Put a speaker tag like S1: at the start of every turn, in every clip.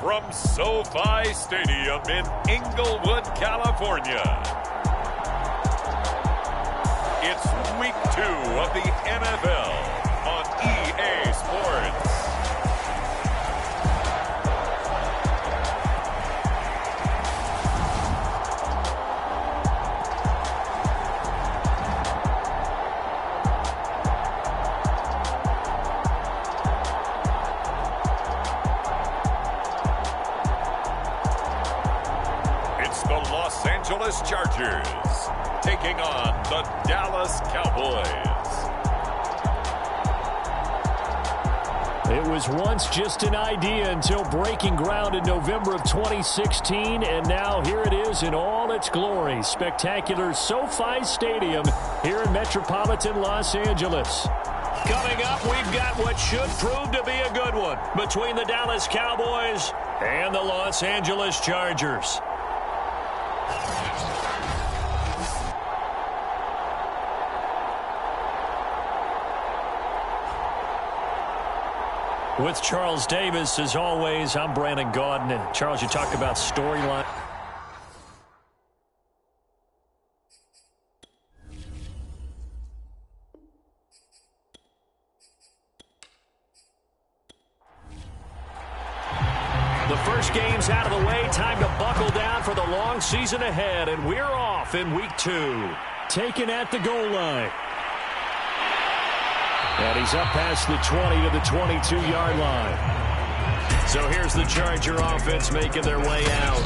S1: from SoFi Stadium in Inglewood, California. It's week 2 of the NFL on EA Sports. Los Angeles Chargers taking on the Dallas Cowboys.
S2: It was once just an idea until breaking ground in November of 2016, and now here it is in all its glory. Spectacular SoFi Stadium here in metropolitan Los Angeles. Coming up, we've got what should prove to be a good one between the Dallas Cowboys and the Los Angeles Chargers. With Charles Davis, as always, I'm Brandon Gaudin. And Charles, you talked about storyline. The first game's out of the way. Time to buckle down for the long season ahead. And we're off in week 2. Taken at the goal line. And he's up past the 20 to the 22-yard line. So here's the Charger offense making their way out.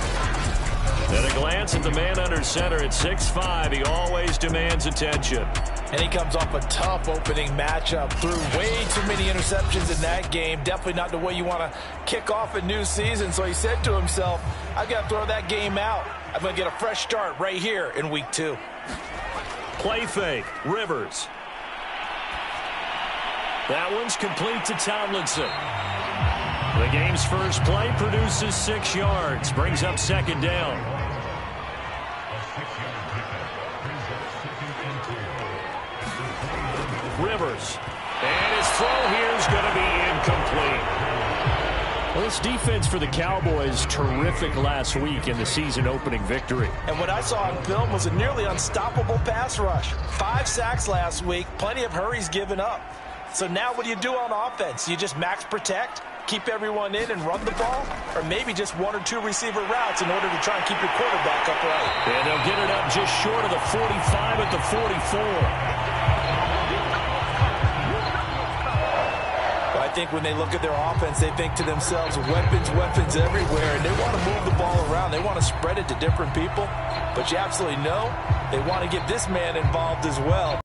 S2: At a glance at the man under center at 6'5", he always demands attention.
S3: And he comes off a tough opening matchup. Threw way too many interceptions in that game. Definitely not the way you want to kick off a new season. So he said to himself, I've got to throw that game out. I'm going to get a fresh start right here in week 2.
S2: Play fake. Rivers. That one's complete to Tomlinson. The game's first play produces 6 yards. Brings up second down. Rivers. And his throw here is going to be incomplete. Well, this defense for the Cowboys, terrific last week in the season-opening victory.
S3: And what I saw on film was a nearly unstoppable pass rush. 5 sacks last week, plenty of hurries given up. So now what do you do on offense? You just max protect, keep everyone in and run the ball, or maybe just 1 or 2 receiver routes in order to try and keep your quarterback upright.
S2: And they'll get it up just short of the 45 at the 44.
S3: But I think when they look at their offense, they think to themselves, weapons everywhere, and they want to move the ball around. They want to spread it to different people. But you absolutely know they want to get this man involved as well.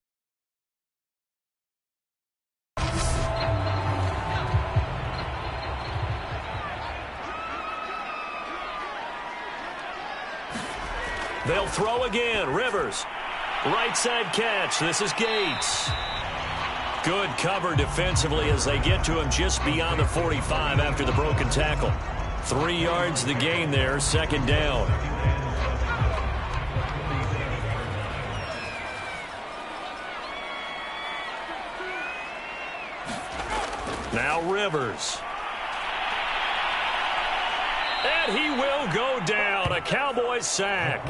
S2: They'll throw again. Rivers. Right side catch. This is Gates. Good cover defensively as they get to him just beyond the 45 after the broken tackle. 3 yards the gain there. Second down. Now Rivers. And he will go down. A Cowboys sack.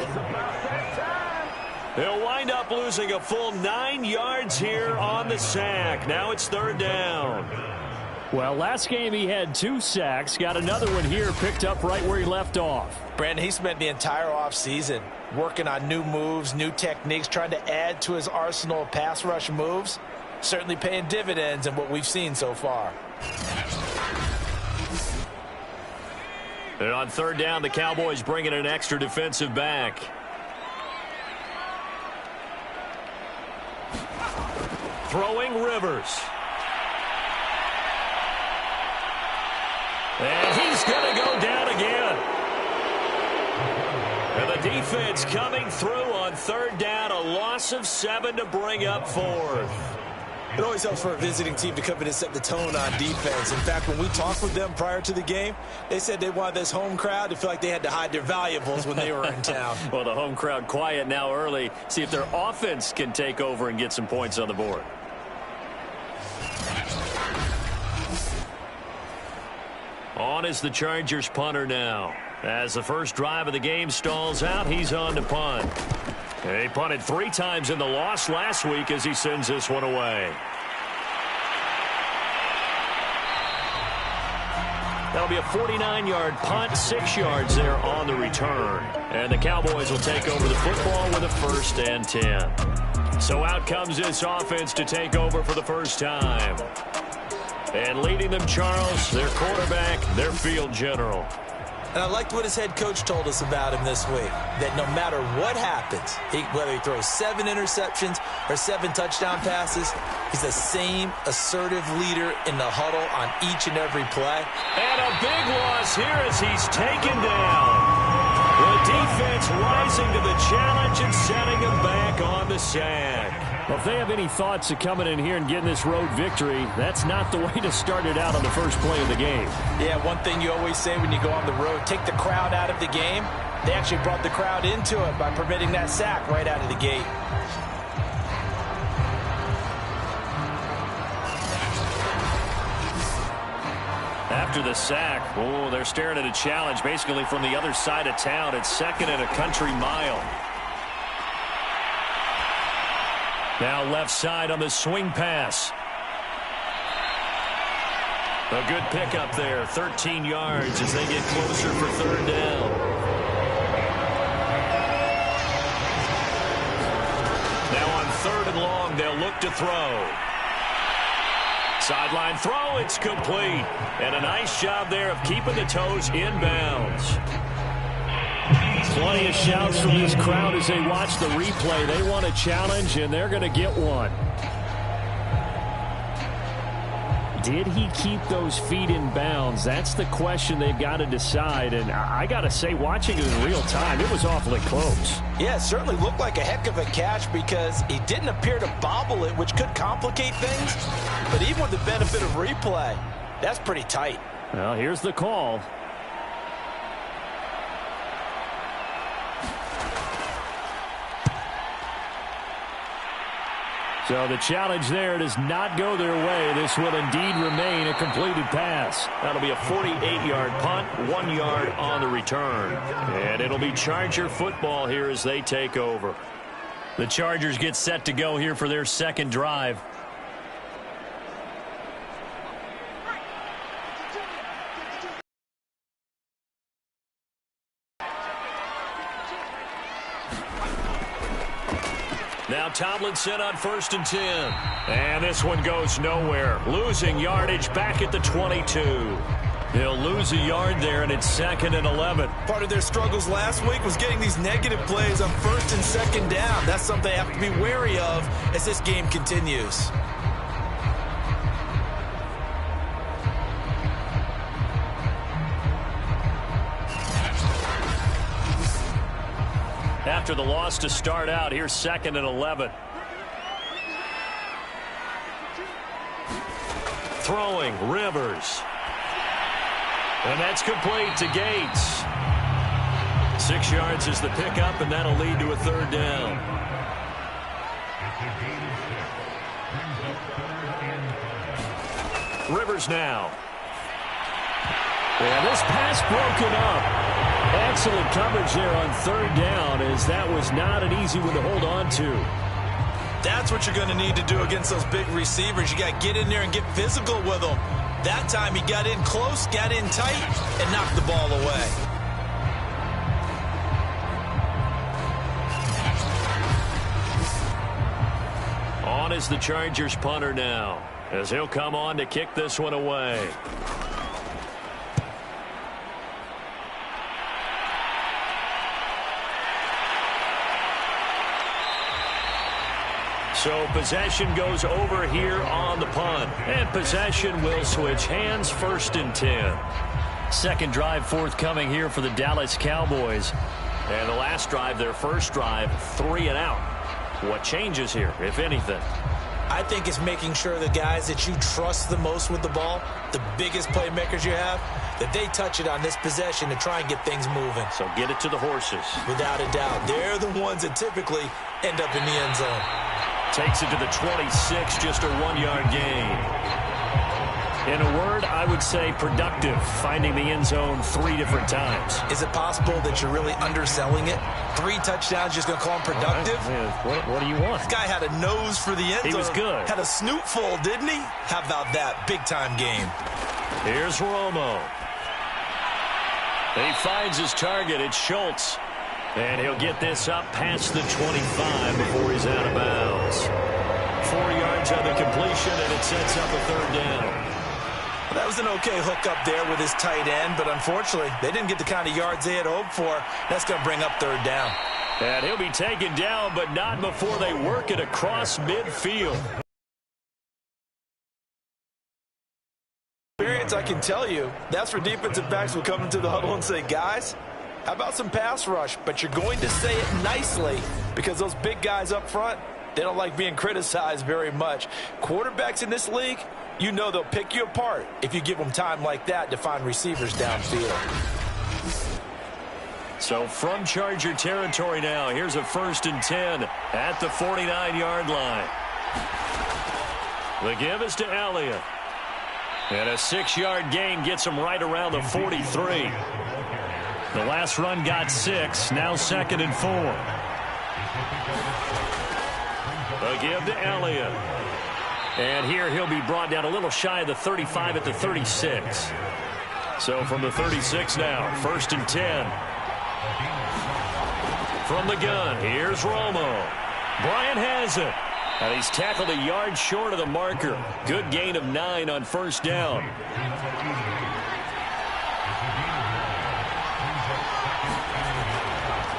S2: They'll wind up losing a full 9 yards here on the sack. Now it's third down. Well, last game he had 2 sacks. Got another one here, picked up right where he left off.
S3: Brandon, he spent the entire offseason working on new moves, new techniques, trying to add to his arsenal of pass rush moves. Certainly paying dividends in what we've seen so far.
S2: And on third down, the Cowboys bring in an extra defensive back. Throwing Rivers. And he's going to go down again. And the defense coming through on third down. A loss of 7 to bring up fourth.
S4: It always helps for a visiting team to come in and set the tone on defense. In fact, when we talked with them prior to the game, they said they wanted this home crowd to feel like they had to hide their valuables when they were in town.
S2: Well, the home crowd quiet now early. See if their offense can take over and get some points on the board. On On is the Chargers punter now. As the first drive of the game stalls out, he's on to punt. He punted 3 times in the loss last week as he sends this one away. That'll be a 49-yard punt, 6 yards there on the return. And the Cowboys will take over the football with a 1st and 10. So out comes this offense to take over for the first time. And leading them, Charles, their quarterback, their field general.
S4: And I liked what his head coach told us about him this week, that no matter what happens, whether he throws 7 interceptions or 7 touchdown passes, he's the same assertive leader in the huddle on each and every play.
S2: And a big loss here as he's taken down. The defense rising to the challenge and setting him back on the sack. Well, if they have any thoughts of coming in here and getting this road victory, that's not the way to start it out on the first play of the game.
S3: Yeah, one thing you always say when you go on the road, take the crowd out of the game. They actually brought the crowd into it by permitting that sack right out of the gate.
S2: After the sack, they're staring at a challenge basically from the other side of town. It's 2nd and a country mile. Now left side on the swing pass. A good pickup there, 13 yards as they get closer for 3rd down. Now on 3rd and long, they'll look to throw. Sideline throw, it's complete. And a nice job there of keeping the toes inbounds. Plenty of shouts from this crowd as they watch the replay. They want a challenge, and they're going to get one. Did he keep those feet in bounds? That's the question they've got to decide. And I got to say, watching it in real time, it was awfully close.
S3: Yeah, it certainly looked like a heck of a catch because he didn't appear to bobble it, which could complicate things. But even with the benefit of replay, that's pretty tight.
S2: Well, here's the call. So the challenge there does not go their way. This will indeed remain a completed pass. That'll be a 48-yard punt, 1 yard on the return. And it'll be Charger football here as they take over. The Chargers get set to go here for their 2nd drive. Now Tomlinson on 1st and 10. And this one goes nowhere. Losing yardage back at the 22. They'll lose a yard there, and it's 2nd and 11.
S4: Part of their struggles last week was getting these negative plays on 1st and 2nd down. That's something they have to be wary of as this game continues.
S2: After the loss to start out, here's 2nd and 11. Throwing, Rivers. And that's complete to Gates. 6 yards is the pickup, and that'll lead to a 3rd down. Rivers now. And this pass broken up. Excellent coverage there on 3rd down, as that was not an easy one to hold on to.
S4: That's what you're going to need to do against those big receivers. You got to get in there and get physical with them. That time he got in close, got in tight, and knocked the ball away.
S2: On is the Chargers punter now, as he'll come on to kick this one away. So possession goes over here on the punt. And possession will switch hands, 1st and 10. 2nd drive forthcoming here for the Dallas Cowboys. And the last drive, their 1st drive, 3 and out. What changes here, if anything?
S4: I think it's making sure the guys that you trust the most with the ball, the biggest playmakers you have, that they touch it on this possession to try and get things moving.
S2: So get it to the horses.
S4: Without a doubt. They're the ones that typically end up in the end zone.
S2: Takes it to the 26, just a 1 yard gain. In a word, I would say productive, finding the end zone 3 different times.
S3: Is it possible that you're really underselling it? 3 touchdowns, just going to call him productive?
S2: What do you want?
S3: This guy had a nose for the end zone.
S2: He was good.
S3: Had a snoot full, didn't he? How about that? Big-time game.
S2: Here's Romo. He finds his target. It's Schultz. And he'll get this up past the 25 before he's out of bounds. 4 yards on the completion, and it sets up a 3rd down.
S3: Well, that was an okay hook up there with his tight end, but unfortunately, they didn't get the kind of yards they had hoped for. That's going to bring up 3rd down.
S2: And he'll be taken down, but not before they work it across midfield.
S3: I can tell you, that's where defensive backs will come into the huddle and say, guys, how about some pass rush? But you're going to say it nicely because those big guys up front, they don't like being criticized very much. Quarterbacks in this league, you know they'll pick you apart if you give them time like that to find receivers downfield.
S2: So from Charger territory now, here's a 1st and 10 at the 49-yard line. The give is to Elliott. And a 6-yard gain gets him right around the 43. The last run got 6, now 2nd and 4. A give to Elliott. And here he'll be brought down a little shy of the 35 at the 36. So from the 36 now, 1st and 10. From the gun, here's Romo. Bryant has it. And he's tackled a yard short of the marker. Good gain of 9 on 1st down.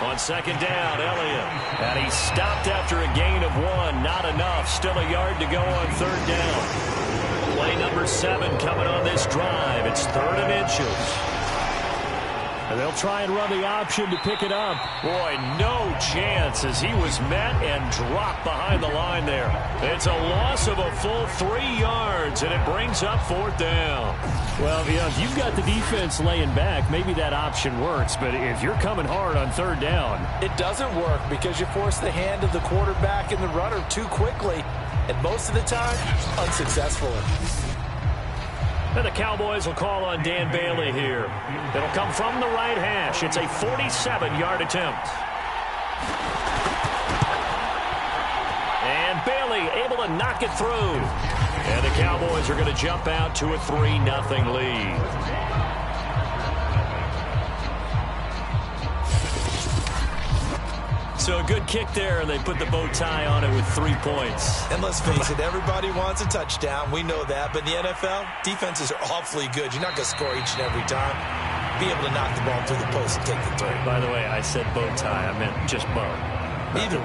S2: On 2nd down, Elliott. And he's stopped after a gain of 1. Not enough. Still a yard to go on 3rd down. Play number 7 coming on this drive. It's 3rd and inches. And they'll try and run the option to pick it up. Boy, no chance as he was met and dropped behind the line there. It's a loss of a full 3 yards, and it brings up 4th down. Well, if you've got the defense laying back, maybe that option works. But if you're coming hard on 3rd down,
S3: it doesn't work because you force the hand of the quarterback and the runner too quickly. And most of the time, unsuccessfully.
S2: And the Cowboys will call on Dan Bailey here. It'll come from the right hash. It's a 47-yard attempt. And Bailey able to knock it through. And the Cowboys are going to jump out to a 3-0 lead. So a good kick there, and they put the bow tie on it with 3 points.
S3: And let's face it, everybody wants a touchdown. We know that. But in the NFL, defenses are awfully good. You're not going to score each and every time. Be able to knock the ball through the post and take the throw.
S2: By the way, I said bow tie. I meant just bow.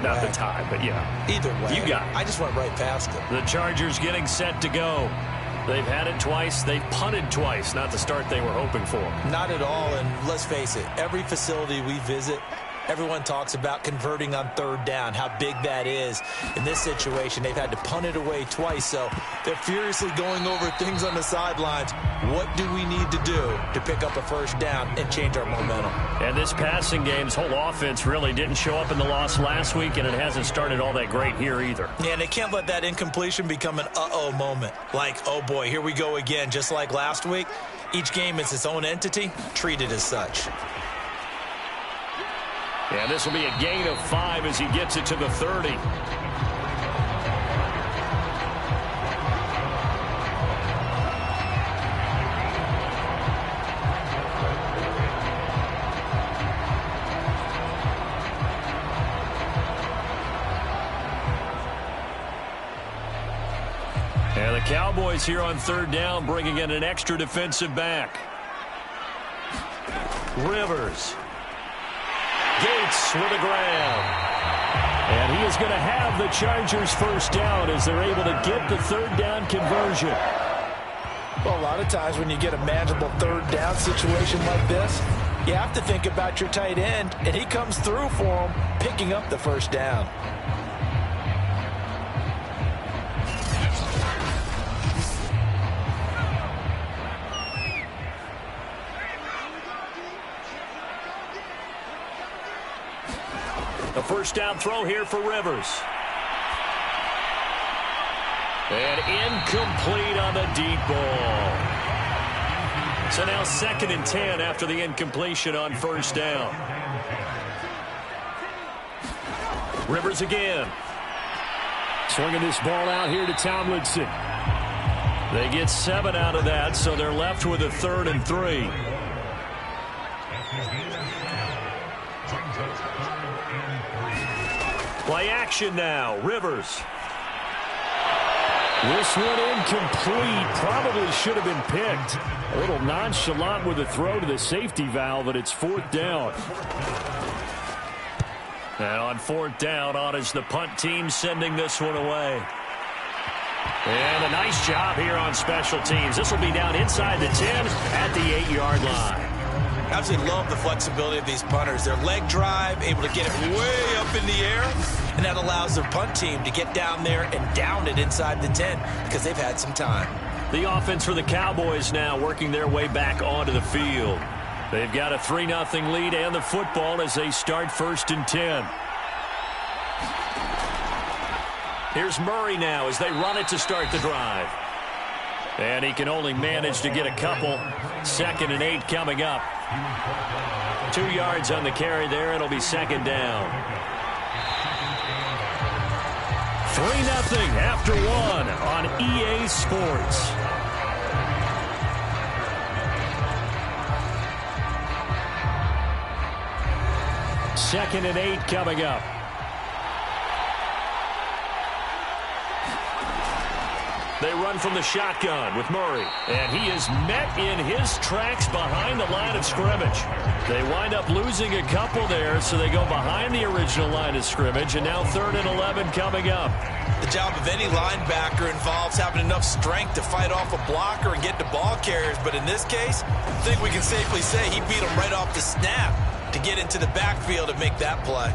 S2: Not the tie, but yeah.
S3: Either way.
S2: You got it.
S3: I just went right past it.
S2: The Chargers getting set to go. They've had it twice. They've punted twice. Not the start they were hoping for.
S3: Not at all. And let's face it, every facility we visit, everyone talks about converting on 3rd down, how big that is. In this situation, they've had to punt it away twice, so they're furiously going over things on the sidelines. What do we need to do to pick up a 1st down and change our momentum?
S2: And this passing game's whole offense really didn't show up in the loss last week, and it hasn't started all that great here either.
S3: Yeah, and they can't let that incompletion become an uh-oh moment. Like, oh boy, here we go again, just like last week. Each game is its own entity, treated as such.
S2: And this will be a gain of 5 as he gets it to the 30. And the Cowboys here on 3rd down, bringing in an extra defensive back. Rivers. Gates with a grab. And he is going to have the Chargers 1st down as they're able to get the 3rd down conversion.
S3: Well, a lot of times when you get a manageable 3rd down situation like this, you have to think about your tight end, and he comes through for him, picking up the 1st down.
S2: The 1st down throw here for Rivers. And incomplete on the deep ball. So now 2nd and 10 after the incompletion on 1st down. Rivers again. Swinging this ball out here to Tomlinson. They get 7 out of that, so they're left with a 3rd and 3. Play action now. Rivers. This one incomplete. Probably should have been picked. A little nonchalant with a throw to the safety valve, and it's 4th down. And on 4th down, on is the punt team sending this one away. And a nice job here on special teams. This will be down inside the 10 at the 8-yard line.
S4: Absolutely love the flexibility of these punters. Their leg drive, able to get it way up in the air, and that allows their punt team to get down there and down it inside the 10 because they've had some time.
S2: The offense for the Cowboys now working their way back onto the field. They've got a 3-0 lead and the football as they start 1st and 10. Here's Murray now as they run it to start the drive. And he can only manage to get a couple. 2nd and 8 coming up. 2 yards on the carry there. It'll be 2nd down. 3-0 after 1 on EA Sports. Second and 8 coming up. They run from the shotgun with Murray. And he is met in his tracks behind the line of scrimmage. They wind up losing a couple there, so they go behind the original line of scrimmage. And now 3rd and 11 coming up.
S4: The job of any linebacker involves having enough strength to fight off a blocker and get to ball carriers. But in this case, I think we can safely say he beat him right off the snap to get into the backfield and make that play.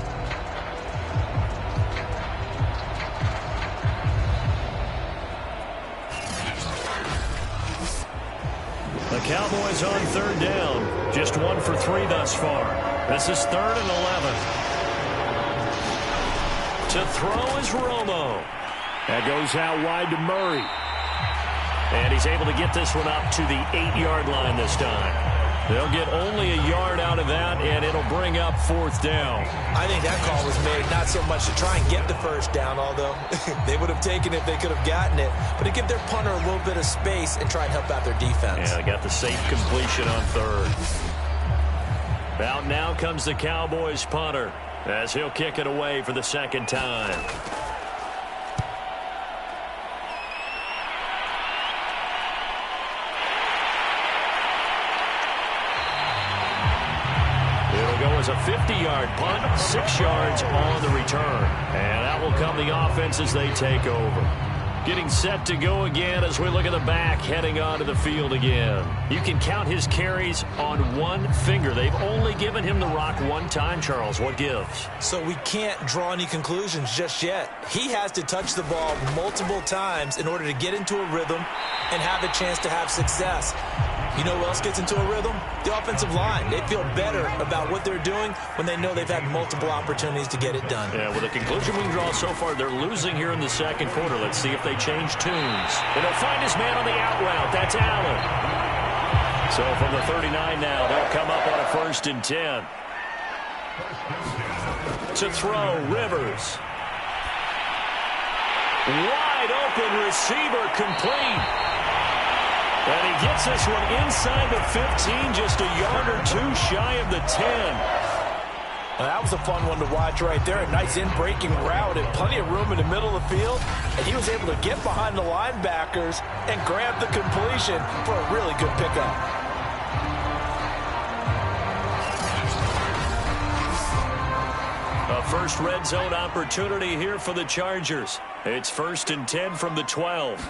S2: The Cowboys on 3rd down. Just 1 for 3 thus far. This is 3rd and 11. To throw is Romo. That goes out wide to Murray. And he's able to get this one up to the 8-yard line this time. They'll get only a yard out of that, and it'll bring up 4th down.
S4: I think that call was made not so much to try and get the 1st down, although they would have taken it if they could have gotten it, but to give their punter a little bit of space and try and help out their defense.
S2: Yeah, they got the safe completion on 3rd. Out now comes the Cowboys punter as he'll kick it away for the 2nd time. As a 50-yard punt, 6 yards on the return. And that will come the offense as they take over. Getting set to go again as we look at the back heading onto the field again. You can count his carries on one finger. They've only given him the rock one time, Charles. What gives?
S4: So we can't draw any conclusions just yet. He has to touch the ball multiple times in order to get into a rhythm and have a chance to have success. You know who else gets into a rhythm? The offensive line. They feel better about what they're doing when they know they've had multiple opportunities to get it done.
S2: Yeah, with the conclusion we can draw so far, they're losing here in the 2nd quarter. Let's see if they change tunes. And they'll find his man on the out route. That's Allen. So from the 39 now, they'll come up on a 1st and 10. To throw, Rivers. Wide open receiver, complete. And he gets this one inside the 15, just a yard or 2 shy of the 10.
S3: Well, that was a fun one to watch right there. A nice in-breaking route and plenty of room in the middle of the field. And he was able to get behind the linebackers and grab the completion for a really good pickup.
S2: A first red zone opportunity here for the Chargers. It's 1st and 10 from the 12.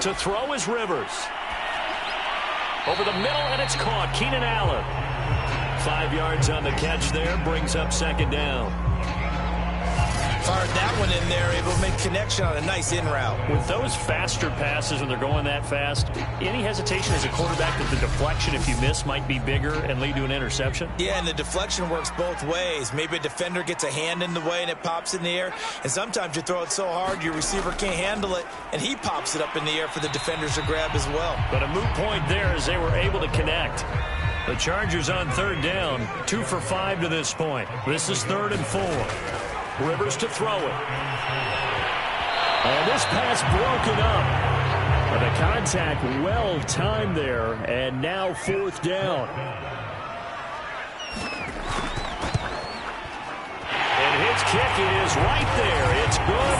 S2: To throw is Rivers. Over the middle, and it's caught. Keenan Allen. 5 yards on the catch there, brings up 2nd down.
S4: Fired that one in there, able to make connection on a nice in route.
S2: With those faster passes when they're going that fast, any hesitation as a quarterback that the deflection, if you miss, might be bigger and lead to an interception?
S4: Yeah, and the deflection works both ways. Maybe a defender gets a hand in the way and it pops in the air. And sometimes you throw it so hard your receiver can't handle it, and he pops it up in the air for the defenders to grab as well.
S2: But a moot point there as they were able to connect. The Chargers on third down, 2 for 5 to this point. This is 3rd and 4. Rivers to throw it. And this pass broken up. The contact well timed there, and now 4th down. And his kick is right there. It's good,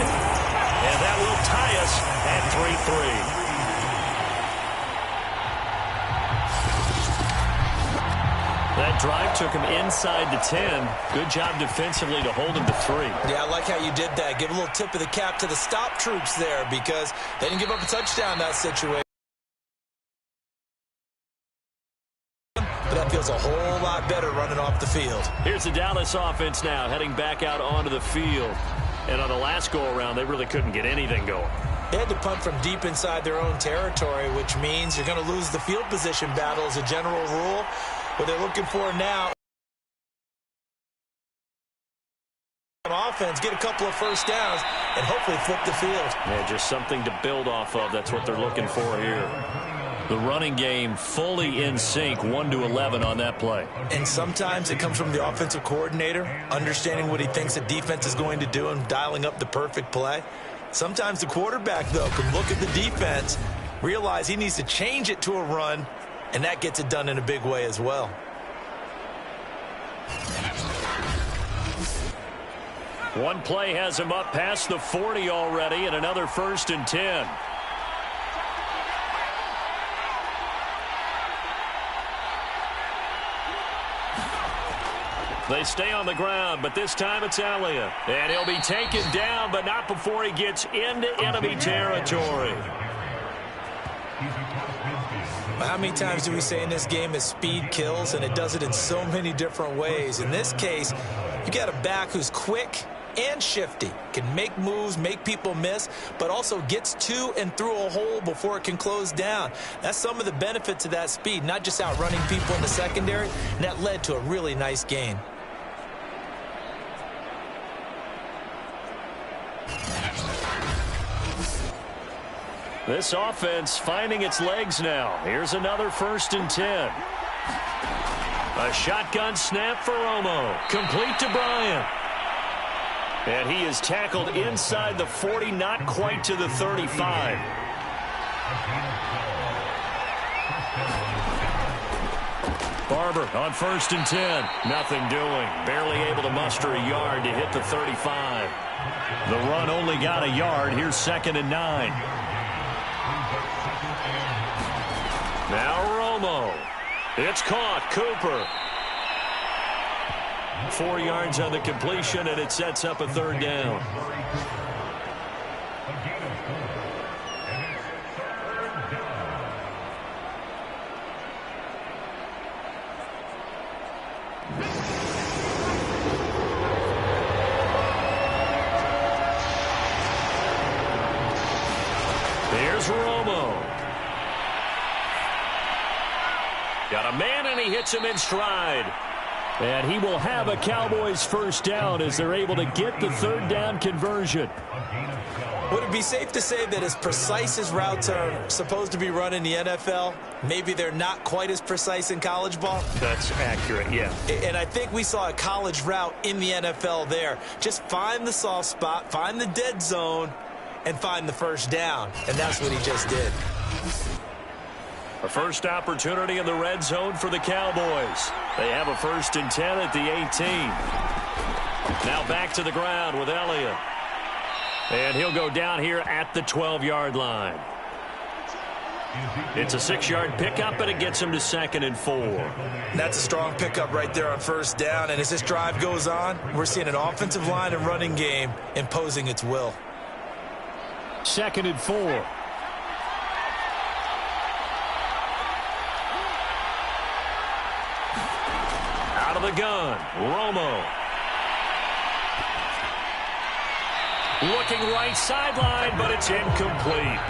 S2: and that will tie us at 3-3. That drive took him inside the 10. Good job defensively to hold him to 3.
S4: Yeah, I like how you did that. Give a little tip of the cap to the stop troops there because they didn't give up a touchdown in that situation. But that feels a whole lot better running off the field.
S2: Here's the Dallas offense now heading back out onto the field. And on the last go-around, they really couldn't get anything going.
S4: They had to punt from deep inside their own territory, which means you're going to lose the field position battle as a general rule. What they're looking for now on offense, get a couple of first downs, and hopefully flip the field.
S2: Yeah, just something to build off of. That's what they're looking for here. The running game fully in sync, 1-11 on that play.
S4: And sometimes it comes from the offensive coordinator, understanding what he thinks the defense is going to do and dialing up the perfect play. Sometimes the quarterback, though, can look at the defense, realize he needs to change it to a run, and that gets it done in a big way as well.
S2: One play has him up past the 40 already, and another 1st and 10. They stay on the ground, but this time it's Elliott. And he'll be taken down, but not before he gets into enemy territory.
S4: How many times do we say in this game that speed kills, and it does it in so many different ways? In this case, you got a back who's quick and shifty, can make moves, make people miss, but also gets to and through a hole before it can close down. That's some of the benefits of that speed, not just outrunning people in the secondary, and that led to a really nice gain.
S2: This offense finding its legs now. Here's another 1st and 10. A shotgun snap for Romo. Complete to Bryant. And he is tackled inside the 40, not quite to the 35. Barber on 1st and 10. Nothing doing. Barely able to muster a yard to hit the 35. The run only got a yard. Here's 2nd and 9. Now Romo. It's caught. Cooper. 4 yards on the completion, and it sets up a 3rd down. Here's Romo. Got a man, and he hits him in stride. And he will have a Cowboys 1st down as they're able to get the 3rd down conversion.
S4: Would it be safe to say that as precise as routes are supposed to be run in the NFL, maybe they're not quite as precise in college ball?
S2: That's accurate, yeah.
S4: And I think we saw a college route in the NFL there. Just find the soft spot, find the dead zone, and find the 1st down. And that's what he just did.
S2: A first opportunity in the red zone for the Cowboys. They have a 1st and 10 at the 18. Now back to the ground with Elliott. And he'll go down here at the 12-yard line. It's a 6-yard pickup, and it gets him to 2nd and 4.
S4: That's a strong pickup right there on 1st down. And as this drive goes on, we're seeing an offensive line and running game imposing its will.
S2: 2nd and 4. Out of the gun, Romo. Looking right sideline, but it's incomplete.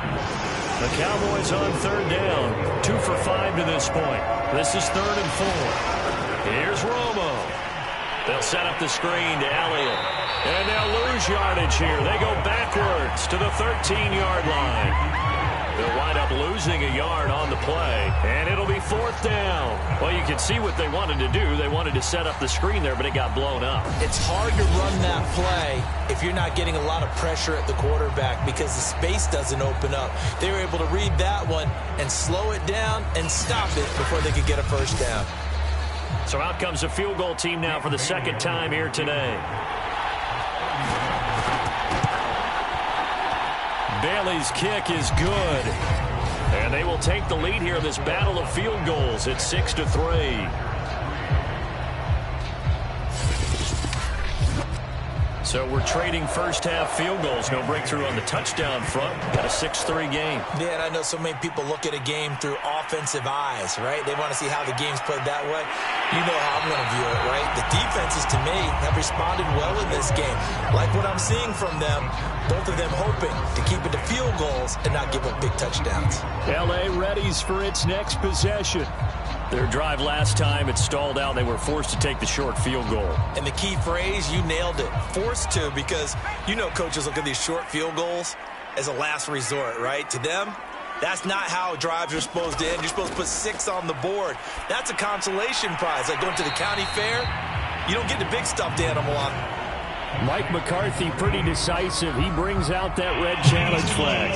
S2: The Cowboys on third down. 2 for 5 to this point. This is 3rd and 4. Here's Romo. They'll set up the screen to Elliott. And they'll lose yardage here. They go backwards to the 13-yard line. They'll wind up losing a yard on the play, and it'll be 4th down. Well, you can see what they wanted to do. They wanted to set up the screen there, but it got blown up.
S4: It's hard to run that play if you're not getting a lot of pressure at the quarterback because the space doesn't open up. They were able to read that one and slow it down and stop it before they could get a first down.
S2: So out comes a field goal team now for the second time here today. Bailey's kick is good. And they will take the lead here in this battle of field goals at 6-3. So we're trading first-half field goals. No breakthrough on the touchdown front. Got a 6-3 game.
S4: Yeah, and I know so many people look at a game through offensive eyes, right? They want to see how the game's played that way. You know how I'm going to view it, right? The defenses, to me, have responded well in this game. Like what I'm seeing from them, both of them hoping to keep it to field goals and not give up big touchdowns.
S2: L.A. readies for its next possession. Their drive last time, it stalled out. They were forced to take the short field goal.
S4: And the key phrase, you nailed it. Forced to, because you know coaches look at these short field goals as a last resort, right? To them, that's not how drives are supposed to end. You're supposed to put 6 on the board. That's a consolation prize. Like going to the county fair, you don't get the big stuffed animal on.
S2: Mike McCarthy pretty decisive. He brings out that red challenge flag.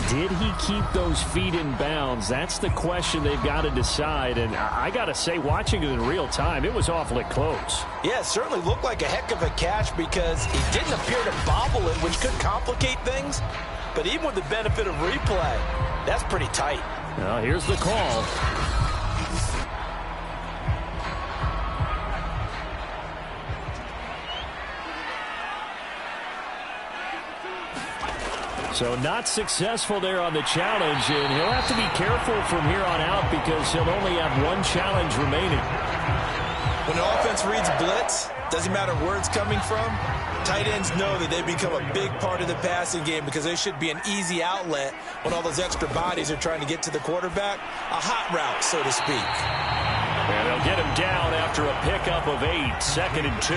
S2: Did he keep those feet in bounds? That's the question they've got to decide. And I got to say, watching it in real time, it was awfully close.
S3: Yeah, it certainly looked like a heck of a catch because he didn't appear to bobble it, which could complicate things. But even with the benefit of replay, that's pretty tight.
S2: Now, here's the call. So not successful there on the challenge, and he'll have to be careful from here on out because he'll only have one challenge remaining.
S4: When the offense reads blitz, doesn't matter where it's coming from, tight ends know that they become a big part of the passing game because they should be an easy outlet when all those extra bodies are trying to get to the quarterback. A hot route, so to speak.
S2: And they'll get him down after a pickup of 8, 2nd and 2.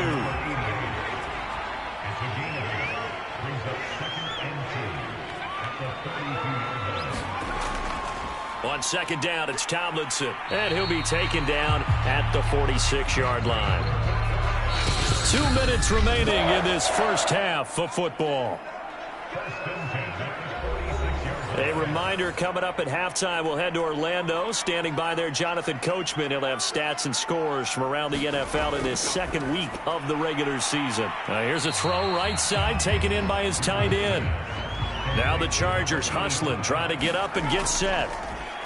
S2: On 2nd down, it's Tomlinson, and he'll be taken down at the 46-yard line. 2 minutes remaining in this first half of football. A reminder coming up at halftime, we'll head to Orlando. Standing by there, Jonathan Coachman. He'll have stats and scores from around the NFL in this second week of the regular season. Here's a throw right side, taken in by his tight end. Now the Chargers hustling, trying to get up and get set.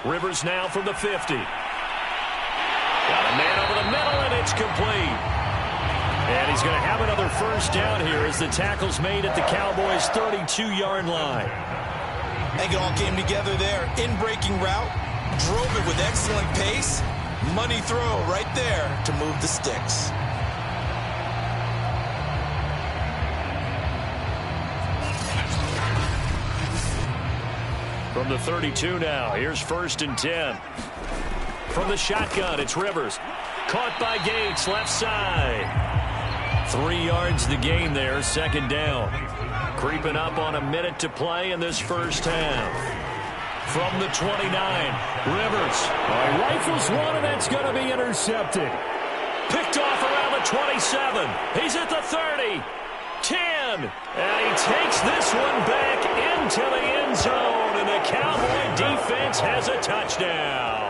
S2: Rivers now from the 50. Got a man over the middle, and it's complete. And he's going to have another first down here as the tackle's made at the Cowboys' 32-yard line.
S4: I think it all came together there. In-breaking route, drove it with excellent pace. Money throw right there to move the sticks.
S2: From the 32 now, here's 1st and 10. From the shotgun, it's Rivers. Caught by Gates, left side. 3 yards the gain there, 2nd down. Creeping up on a minute to play in this first half. From the 29, Rivers. Rifles one, and that's going to be intercepted. Picked off around the 27. He's at the 30. 10. And he takes this one back into the end zone, and the Cowboy defense has a touchdown.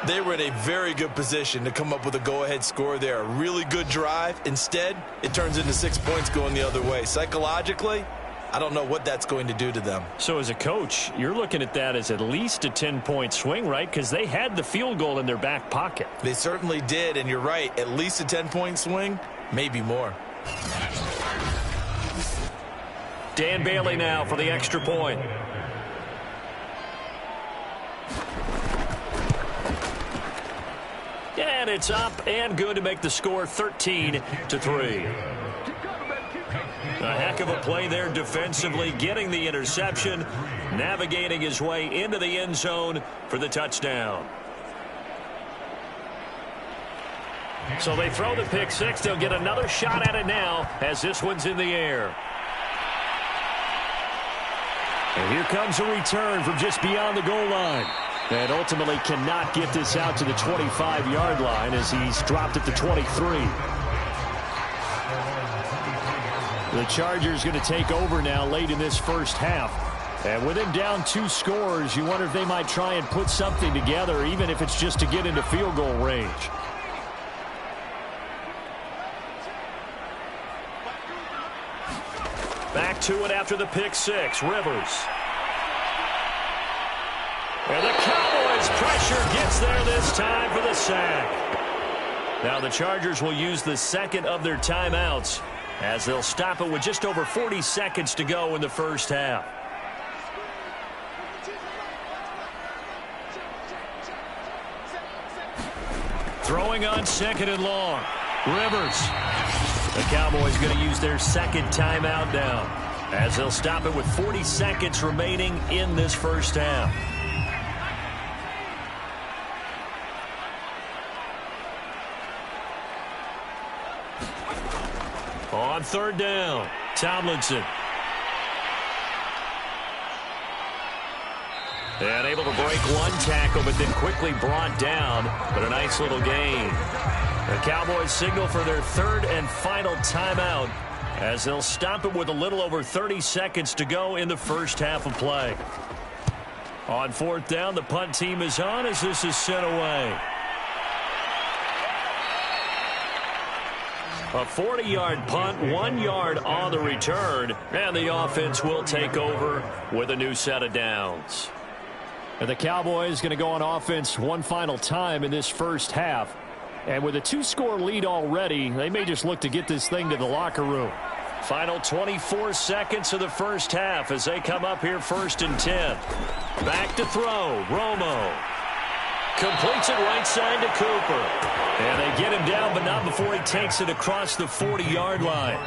S4: They were in a very good position to come up with a go-ahead score there. A really good drive. Instead, it turns into 6 points going the other way. Psychologically, I don't know what that's going to do to them.
S2: So as a coach, you're looking at that as at least a 10-point swing, right? Because they had the field goal in their back pocket.
S4: They certainly did, and you're right. At least a 10-point swing, maybe more.
S2: Dan Bailey now for the extra point. And it's up and good to make the score 13-3. A heck of a play there defensively, getting the interception, navigating his way into the end zone for the touchdown. So they throw the pick six. They'll get another shot at it now as this one's in the air. And here comes a return from just beyond the goal line. And ultimately cannot get this out to the 25-yard line as he's dropped at the 23. The Chargers going to take over now late in this first half. And with him down 2 scores, you wonder if they might try and put something together, even if it's just to get into field goal range. Back to it after the pick six. Rivers. And the Cowboys pressure gets there this time for the sack. Now the Chargers will use the second of their timeouts as they'll stop it with just over 40 seconds to go in the first half. Throwing on second and long. Rivers. The Cowboys going to use their second timeout now as they'll stop it with 40 seconds remaining in this first half. On third down, Tomlinson. And able to break one tackle, but then quickly brought down. But a nice little gain. The Cowboys signal for their third and final timeout as they'll stop it with a little over 30 seconds to go in the first half of play. On fourth down, the punt team is on as this is sent away. A 40-yard punt, 1 yard on the return, and the offense will take over with a new set of downs. And the Cowboys going to go on offense one final time in this first half. And with a 2-score lead already, they may just look to get this thing to the locker room. Final 24 seconds of the first half as they come up here first and 10. Back to throw, Romo. Completes it right side to Cooper. And they get him down, but not before he takes it across the 40-yard line.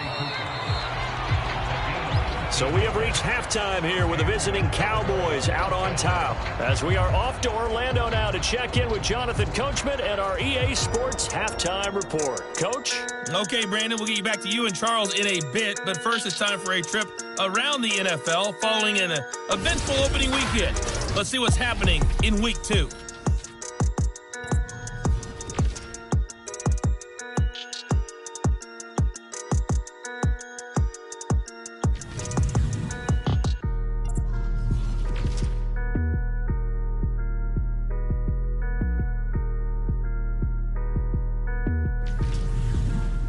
S2: So we have reached halftime here with the visiting Cowboys out on top. As we are off to Orlando now to check in with Jonathan Coachman and our EA Sports Halftime Report. Coach?
S5: Okay, Brandon, we'll get you back to you and Charles in a bit. But first, it's time for a trip around the NFL following an eventful opening weekend. Let's see what's happening in Week 2.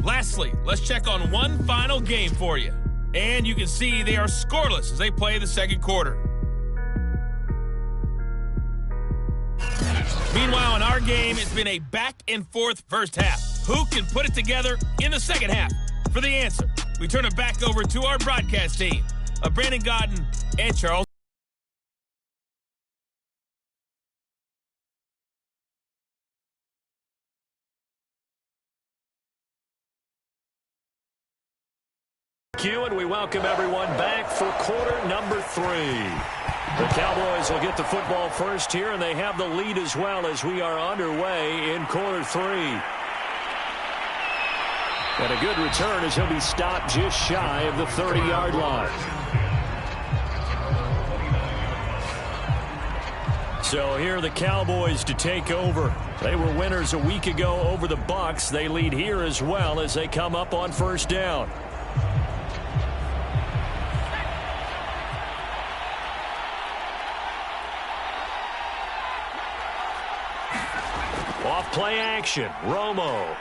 S5: Lastly, let's check on one final game for you. And you can see they are scoreless as they play the second quarter. Meanwhile, in our game, it's been a back-and-forth first half. Who can put it together in the second half? For the answer, we turn it back over to our broadcast team of Brandon Godden and Charles.
S2: And we welcome everyone back for quarter number 3. The Cowboys will get the football first here, and they have the lead as well as we are underway in quarter 3. And a good return as he'll be stopped just shy of the 30-yard line. So here are the Cowboys to take over. They were winners a week ago over the Bucs. They lead here as well as they come up on first down. Off play action, Romo.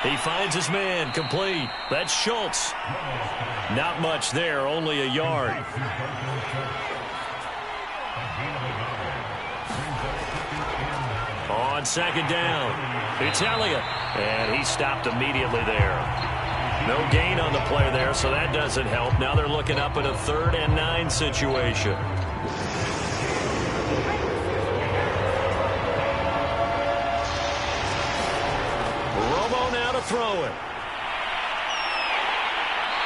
S2: He finds his man, complete. That's Schultz. Not much there, only a yard. On second down, it's Elliott. And he stopped immediately there. No gain on the play there, so that doesn't help. Now they're looking up at a 3rd and 9 situation. to throw it.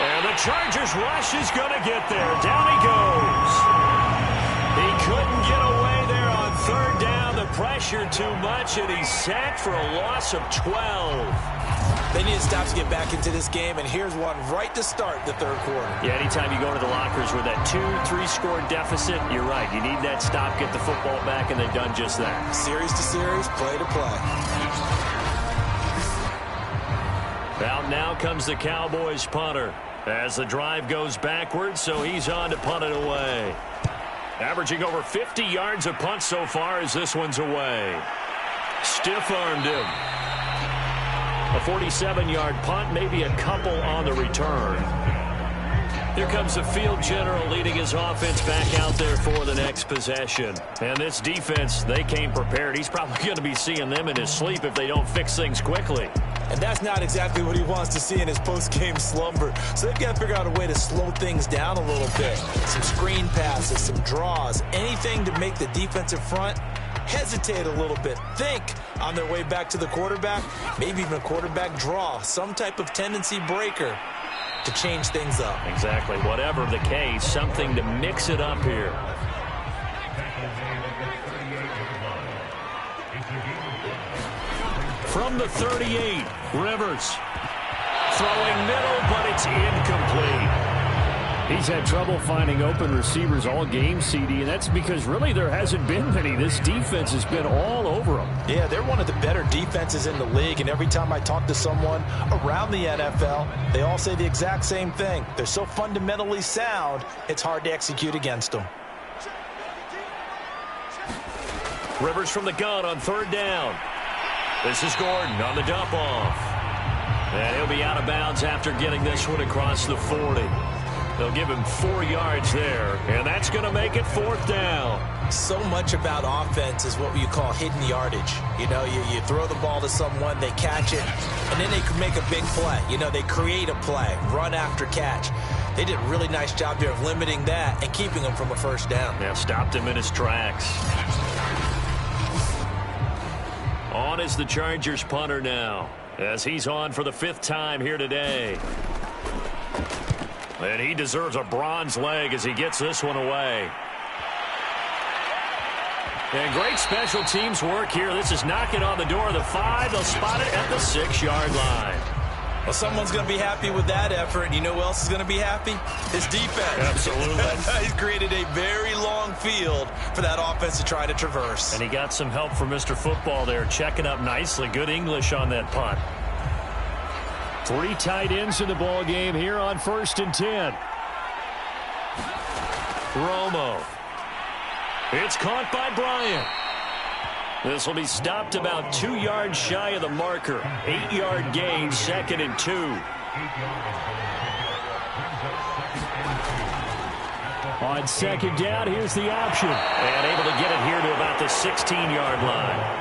S2: And the Chargers rush is going to get there. Down he goes. He couldn't get away there on third down. The pressure too much, and he's sacked for a loss of 12.
S3: They need to stop to get back into this game, and here's one right to start the third quarter.
S2: Yeah, anytime you go to the lockers with that 2-3 score deficit, you're right. You need that stop, get the football back, and they've done just that.
S3: Series to series, play to play.
S2: Out now comes the Cowboys punter as the drive goes backwards, so he's on to punt it away. Averaging over 50 yards a punt so far as this one's away. Stiff-armed him. A 47-yard punt, maybe a couple on the return. Here comes the field general leading his offense back out there for the next possession. And this defense, they came prepared. He's probably going to be seeing them in his sleep if they don't fix things quickly.
S3: And that's not exactly what he wants to see in his post-game slumber. So they've got to figure out a way to slow things down a little bit. Some screen passes, some draws, anything to make the defensive front hesitate a little bit. Think on their way back to the quarterback, maybe even a quarterback draw, some type of tendency breaker to change things up.
S2: Exactly. Whatever the case, something to mix it up here. From the 38, Rivers. Throwing middle, but it's incomplete. He's had trouble finding open receivers all game, CD, and that's because really there hasn't been many. This defense has been all over them.
S3: Yeah, they're one of the better defenses in the league, and every time I talk to someone around the NFL, they all say the exact same thing. They're so fundamentally sound, it's hard to execute against them.
S2: Rivers from the gun on third down. This is Gordon on the dump off. And he'll be out of bounds after getting this one across the 40. They'll give him 4 yards there, and that's going to make it fourth down.
S3: So much about offense is what you call hidden yardage. You know, you throw the ball to someone, they catch it, and then they can make a big play. You know, they create a play, run after catch. They did a really nice job there of limiting that and keeping him from a first down.
S2: Yeah, stopped him in his tracks. On is the Chargers punter now, as he's on for the 5th time here today. And he deserves a bronze leg as he gets this one away. And great special teams work here. This is knocking on the door of the 5. They'll spot it at the 6-yard line.
S3: Well, someone's going to be happy with that effort, and you know who else is going to be happy? His defense.
S2: Absolutely.
S3: He's created a very long field for that offense to try to traverse.
S2: And he got some help from Mr. Football there, checking up nicely. Good English on that punt. 3 tight ends in the ball game here on 1st and 10. Romo. It's caught by Bryant. This will be stopped about 2 yards shy of the marker. 8-yard gain, 2nd and 2. On 2nd down, here's the option. And able to get it here to about the 16-yard line.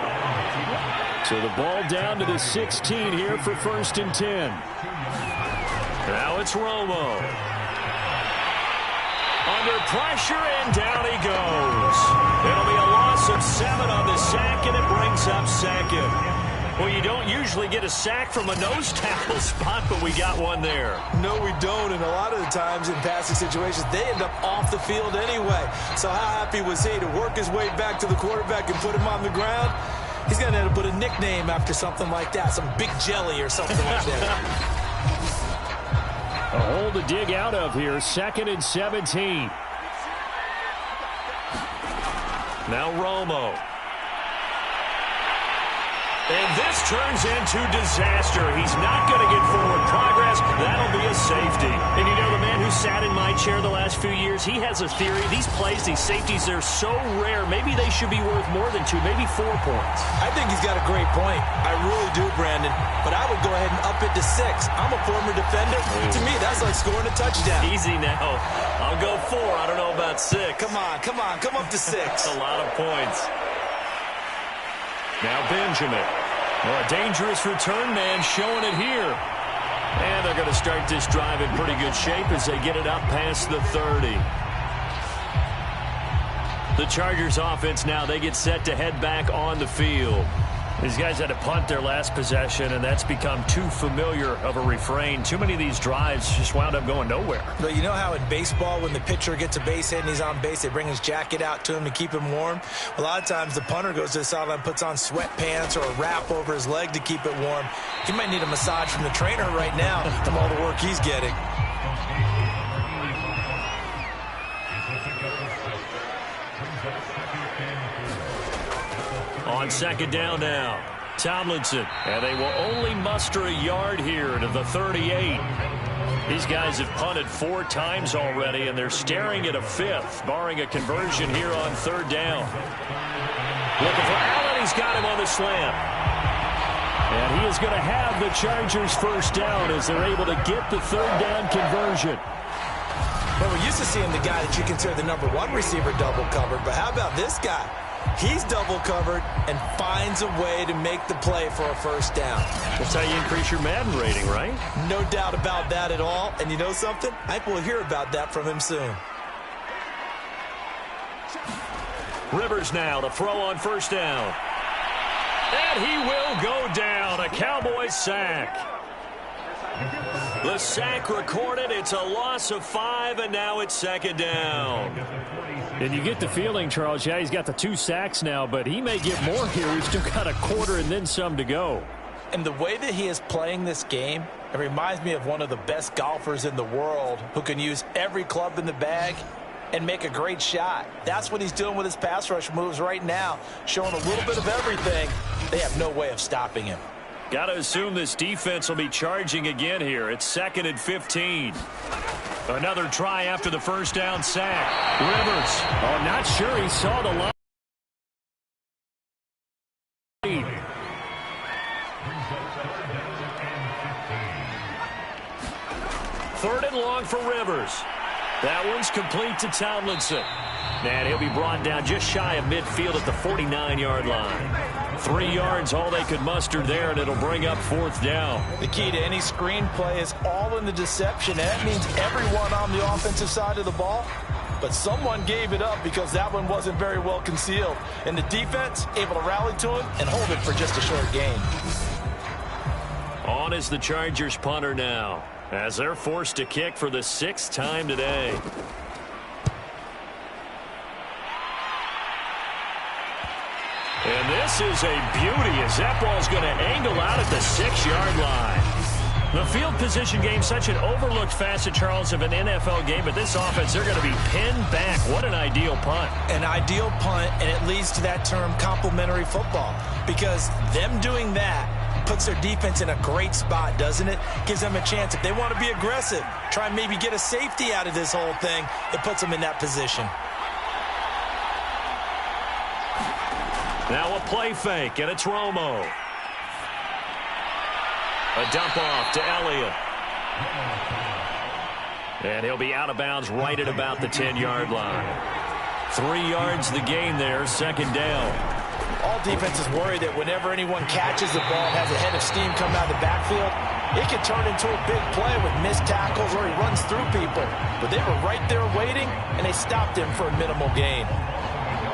S2: So the ball down to the 16 here for 1st and 10. Now it's Romo. Under pressure, and down he goes. It'll be a loss of 7 on the sack, and it brings up 2nd. Well, you don't usually get a sack from a nose tackle spot, but we got one there.
S3: No, we don't, and a lot of the times in passing situations, they end up off the field anyway. So how happy was he to work his way back to the quarterback and put him on the ground? He's going to have to put a nickname after something like that, some Big Jelly or something like that.
S2: A hole to dig out of here, 2nd and 17. Now Romo. And this turns into disaster. He's not going to get forward progress. That'll be a safety. And you know, the man who sat in my chair the last few years, he has a theory. These plays, these safeties, they're so rare. Maybe they should be worth more than 2, maybe 4 points.
S3: I think he's got a great point. I really do, Brandon. But I would go ahead and up it to 6. I'm a former defender. To me, that's like scoring a touchdown.
S2: Easy now. I'll go 4. I don't know about 6.
S3: Come on. Come up to 6.
S2: That's a lot of points. Now Benjamin. Well, a dangerous return man showing it here. And they're going to start this drive in pretty good shape as they get it up past the 30. The Chargers offense now, they get set to head back on the field. These guys had to punt their last possession, and that's become too familiar of a refrain. Too many of these drives just wound up going nowhere.
S3: But you know how in baseball, when the pitcher gets a base hit and he's on base, they bring his jacket out to him to keep him warm? A lot of times the punter goes to the sideline, puts on sweatpants or a wrap over his leg to keep it warm. He might need a massage from the trainer right now from all the work he's getting.
S2: On second down now, Tomlinson, and they will only muster a yard here to the 38. These guys have punted 4 times already, and they're staring at a 5th, barring a conversion here on third down. Looking for Allen. He's got him on the slant. And he is going to have the Chargers first down as they're able to get the third down conversion.
S3: Well, we're used to seeing the guy that you consider the number 1 receiver double covered, but how about this guy? He's double covered and finds a way to make the play for a first down.
S2: That's how you increase your Madden rating, right?
S3: No doubt about that at all. And you know something? I think we'll hear about that from him soon.
S2: Rivers now to throw on first down. And he will go down. A Cowboys sack. The sack recorded. It's a loss of 5, and now it's second down. And you get the feeling, Charles, yeah, he's got the 2 sacks now, but he may get more here. We've still got a quarter and then some to go.
S3: And the way that he is playing this game, it reminds me of one of the best golfers in the world who can use every club in the bag and make a great shot. That's what he's doing with his pass rush moves right now, showing a little bit of everything. They have no way of stopping him.
S2: Got to assume this defense will be charging again here. It's 2nd and 15. Another try after the first down sack. Rivers, oh, not sure he saw the line. Third and long for Rivers. That one's complete to Tomlinson. And he'll be brought down just shy of midfield at the 49-yard line. 3 yards, all they could muster there, and it'll bring up 4th down.
S3: The key to any screenplay is all in the deception. And that means everyone on the offensive side of the ball. But someone gave it up because that one wasn't very well concealed. And the defense able to rally to him and hold it for just a short gain.
S2: On is the Chargers punter now, as they're forced to kick for the 6th time today. And this is a beauty as that ball's going to angle out at the 6-yard line. The field position game, such an overlooked facet, Charles, of an NFL game, but this offense, they're going to be pinned back. What an ideal punt.
S3: An ideal punt, and it leads to that term complementary football, because them doing that puts their defense in a great spot, doesn't it? Gives them a chance. If they want to be aggressive, try and maybe get a safety out of this whole thing, it puts them in that position.
S2: Now a play fake, and it's Romo. A dump off to Elliott. And he'll be out of bounds right at about the 10-yard line. 3 yards the gain there, second down.
S3: All defenses worry that whenever anyone catches the ball and has a head of steam come out of the backfield, it can turn into a big play with missed tackles or he runs through people. But they were right there waiting, and they stopped him for a minimal gain.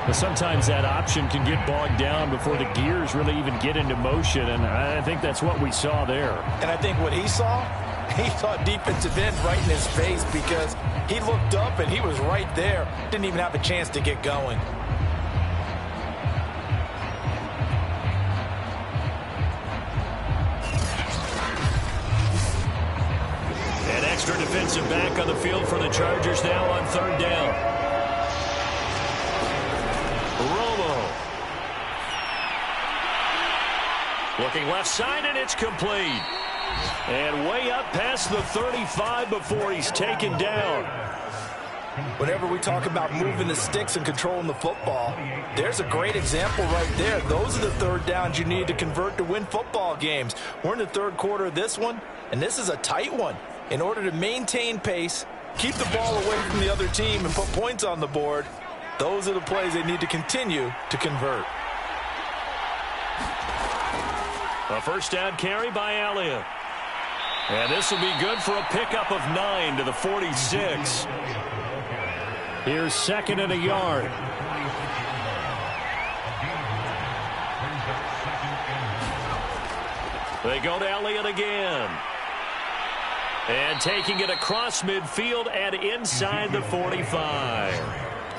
S2: But sometimes that option can get bogged down before the gears really even get into motion, and I think that's what we saw there.
S3: And I think what he saw defensive end right in his face, because he looked up and he was right there. Didn't even have a chance to get going.
S2: An extra defensive back on the field for the Chargers now on third down. Looking left side, and it's complete. And way up past the 35 before he's taken down.
S3: Whenever we talk about moving the sticks and controlling the football, there's a great example right there. Those are the third downs you need to convert to win football games. We're in the third quarter of this one, and this is a tight one. In order to maintain pace, keep the ball away from the other team, and put points on the board, those are the plays they need to continue to convert.
S2: A first down carry by Elliott. And this will be good for a pickup of 9 to the 46. Here's 2nd and a yard. They go to Elliott again. And taking it across midfield and inside the 45.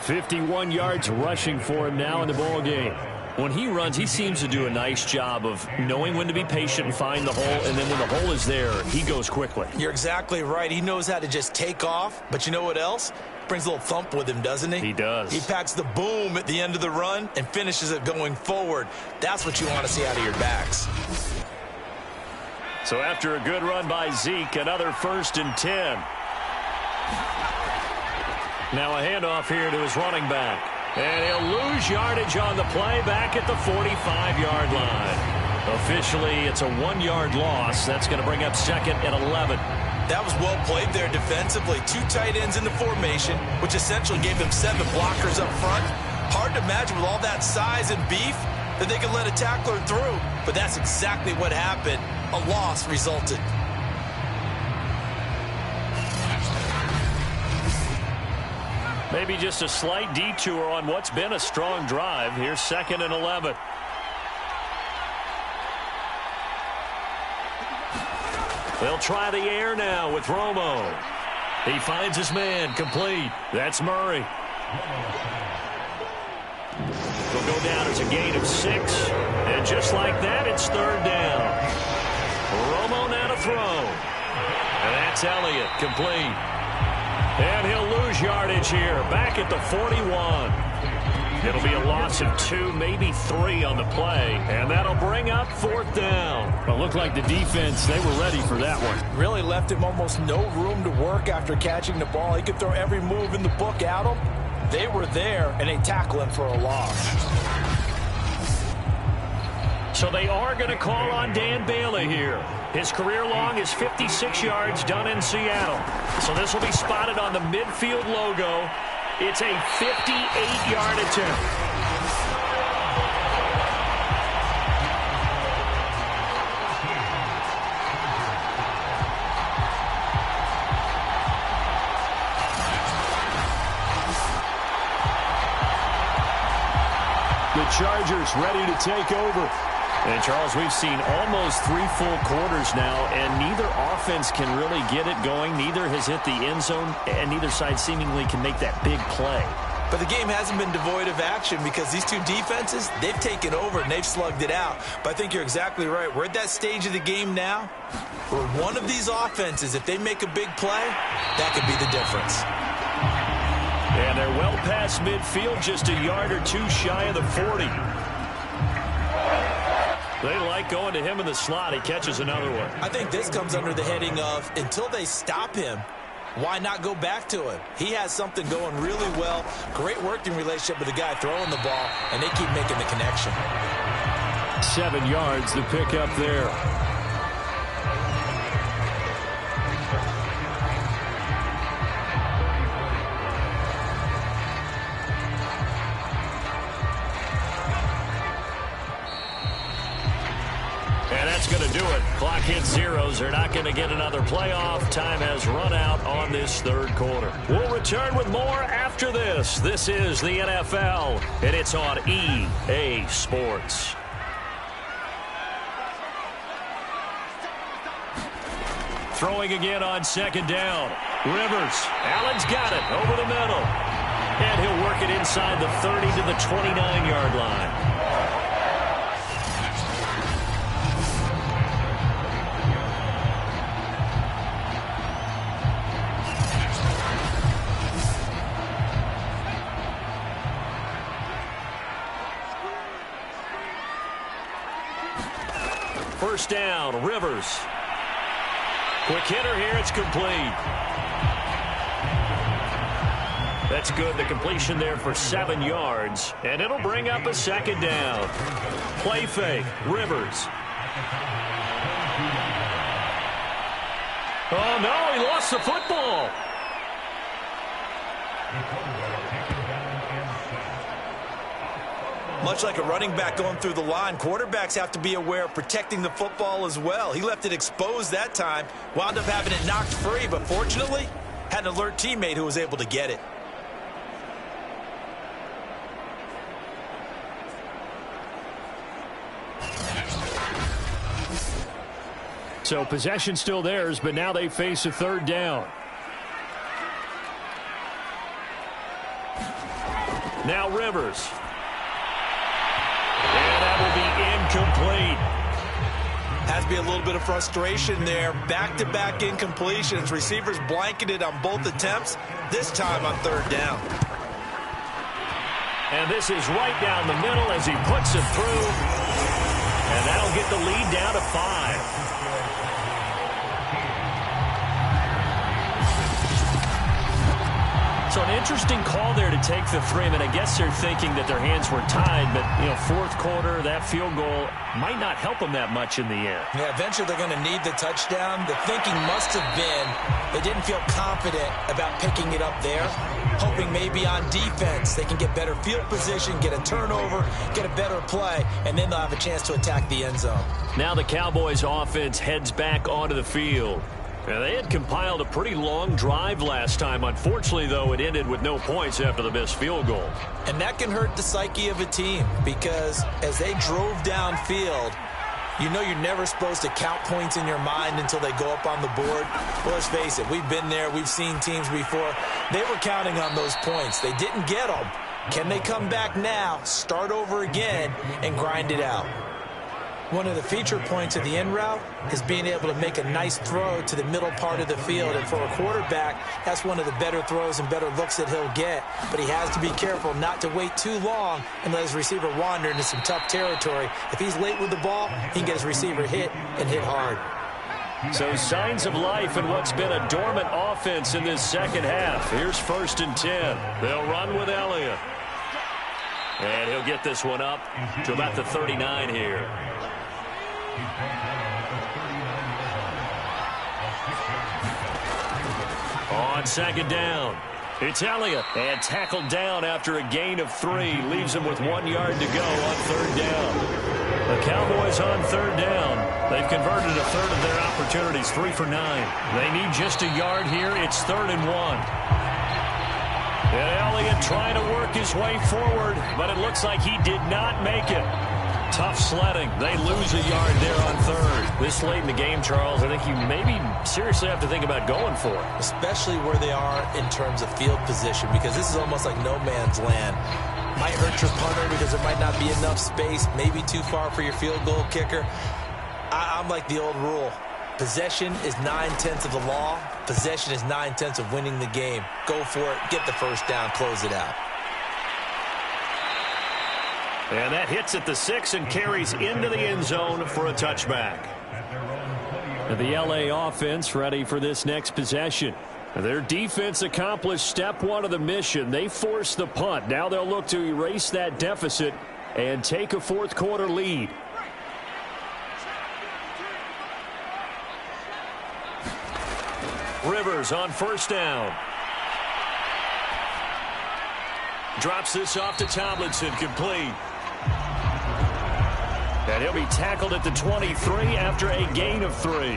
S2: 51 yards rushing for him now in the ball game. When he runs, he seems to do a nice job of knowing when to be patient and find the hole, and then when the hole is there, he goes quickly.
S4: You're exactly right. He knows how to just take off, but you know what else? Brings a little thump with him, doesn't he?
S2: He does.
S4: He packs the boom at the end of the run and finishes it going forward. That's what you want to see out of your backs.
S2: So after a good run by Zeke, another 1st and 10. Now a handoff here to his running back. And he'll lose yardage on the play back at the 45-yard line. Officially, it's a 1-yard loss. That's going to bring up 2nd and 11.
S4: That was well played there defensively. 2 tight ends in the formation, which essentially gave them 7 blockers up front. Hard to imagine with all that size and beef that they could let a tackler through. But that's exactly what happened. A loss resulted.
S2: Maybe just a slight detour on what's been a strong drive. Here's 2nd and 11. They'll try the air now with Romo. He finds his man, complete. That's Murray. Will go down as a gain of 6. And just like that, it's 3rd down. Romo now to throw. And that's Elliott, complete. And he'll lose yardage here, back at the 41. It'll be a loss of 2, maybe 3 on the play, and that'll bring up 4th down.
S5: Well, it looked like the defense, they were ready for that one.
S3: Really left him almost no room to work after catching the ball. He could throw every move in the book at him. They were there, and they tackle him for a loss.
S2: So they are going to call on Dan Bailey here. His career long is 56 yards done in Seattle. So this will be spotted on the midfield logo. It's a 58-yard attempt.
S5: The Chargers ready to take over.
S2: And, Charles, we've seen almost 3 full quarters now, and neither offense can really get it going. Neither has hit the end zone, and neither side seemingly can make that big play.
S4: But the game hasn't been devoid of action because these 2 defenses, they've taken over and they've slugged it out. But I think you're exactly right. We're at that stage of the game now where one of these offenses, if they make a big play, that could be the difference.
S2: And they're well past midfield, just a yard or 2 shy of the 40. They like going to him in the slot. He catches another one.
S4: I think this comes under the heading of until they stop him, why not go back to him? He has something going really well. Great working relationship with the guy throwing the ball, and they keep making the connection.
S5: 7 yards, the pickup there.
S2: And that's going to do it. Clock hits zeros. They're not going to get another playoff. Time has run out on this 3rd quarter. We'll return with more after this. This is the NFL, and it's on EA Sports. Throwing again on 2nd down. Rivers. Allen's got it over the middle. And he'll work it inside the 30 to the 29-yard line. First down, Rivers. Quick hitter here, it's complete. That's good, the completion there for 7 yards, and it'll bring up a 2nd down. Play fake, Rivers. Oh, no, he lost the football.
S4: Much like a running back going through the line, quarterbacks have to be aware of protecting the football as well. He left it exposed that time, wound up having it knocked free, but fortunately, had an alert teammate who was able to get it.
S2: So possession still theirs, but now they face a third down. Now Rivers. And that will be incomplete.
S3: Has to be a little bit of frustration there. Back-to-back incompletions. Receivers blanketed on both attempts, this time on third down.
S2: And this is right down the middle as he puts it through. And that'll get the lead down to 5. So an interesting call there to take the 3. I mean, I guess they're thinking that their hands were tied, but, fourth quarter, that field goal might not help them that much in the end.
S4: Yeah, eventually they're going to need the touchdown. The thinking must have been they didn't feel confident about picking it up there, hoping maybe on defense they can get better field position, get a turnover, get a better play, and then they'll have a chance to attack the end zone.
S2: Now the Cowboys offense heads back onto the field. Now, they had compiled a pretty long drive last time. Unfortunately, though, it ended with no points after the missed field goal. And
S4: that can hurt the psyche of a team because as they drove downfield, you're never supposed to count points in your mind until they go up on the board. Well, let's face it, we've been there. We've seen teams before. They were counting on those points. They didn't get them. Can they come back now, start over again, and grind it out? One of the feature points of the in route is being able to make a nice throw to the middle part of the field. And for a quarterback, that's one of the better throws and better looks that he'll get. But he has to be careful not to wait too long and let his receiver wander into some tough territory. If he's late with the ball, he can get his receiver hit and hit hard.
S2: So signs of life in what's been a dormant offense in this second half. Here's 1st and 10. They'll run with Elliott. And he'll get this one up to about the 39 here. On 2nd down, it's Elliott, and tackled down after a gain of 3. Leaves him with 1 yard to go on 3rd down. The Cowboys on 3rd down. They've converted a third of their opportunities, 3 for 9. They need just a yard here. It's 3rd and 1. And Elliott trying to work his way forward, but it looks like he did not make it. Tough sledding. They lose a yard there on 3rd. This late in the game, Charles, I think you maybe seriously have to think about going for it.
S4: Especially where they are in terms of field position, because this is almost like no man's land. Might hurt your punter because there might not be enough space, maybe too far for your field goal kicker. I'm like the old rule. Possession is 9/10 of the law. Possession is 9/10 of winning the game. Go for it. Get the first down. Close it out.
S2: And that hits at the 6 and carries into the end zone for a touchback. The LA offense ready for this next possession. Their defense accomplished step 1 of the mission. They forced the punt. Now they'll look to erase that deficit and take a fourth quarter lead. Rivers on 1st down. Drops this off to Tomlinson, complete. And he'll be tackled at the 23 after a gain of 3.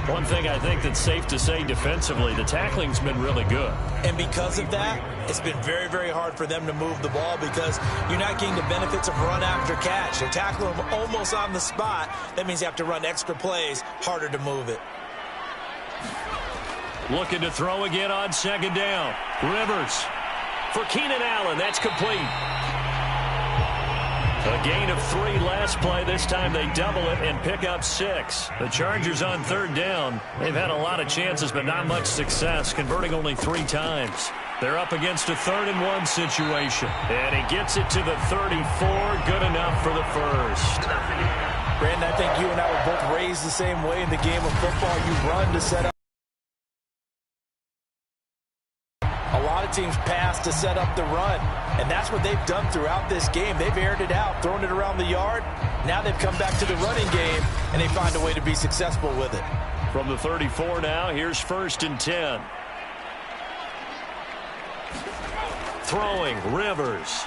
S2: One thing I think that's safe to say defensively, the tackling's been really good.
S4: And because of that, it's been very, very hard for them to move the ball because you're not getting the benefits of run after catch. They're tackling them almost on the spot. That means you have to run extra plays, harder to move it.
S2: Looking to throw again on 2nd down. Rivers for Keenan Allen. That's complete. A gain of 3 last play. This time they double it and pick up 6. The Chargers on 3rd down. They've had a lot of chances, but not much success, converting only 3 times. They're up against a 3rd and 1 situation. And he gets it to the 34. Good enough for the first.
S3: Brandon, I think you and I were both raised the same way in the game of football. You run to set up. A lot of teams pass to set up the run, and that's what they've done throughout this game. They've aired it out, thrown it around the yard. Now they've come back to the running game, and they find a way to be successful with it.
S2: From the 34 now, here's 1st and 10. Throwing, Rivers.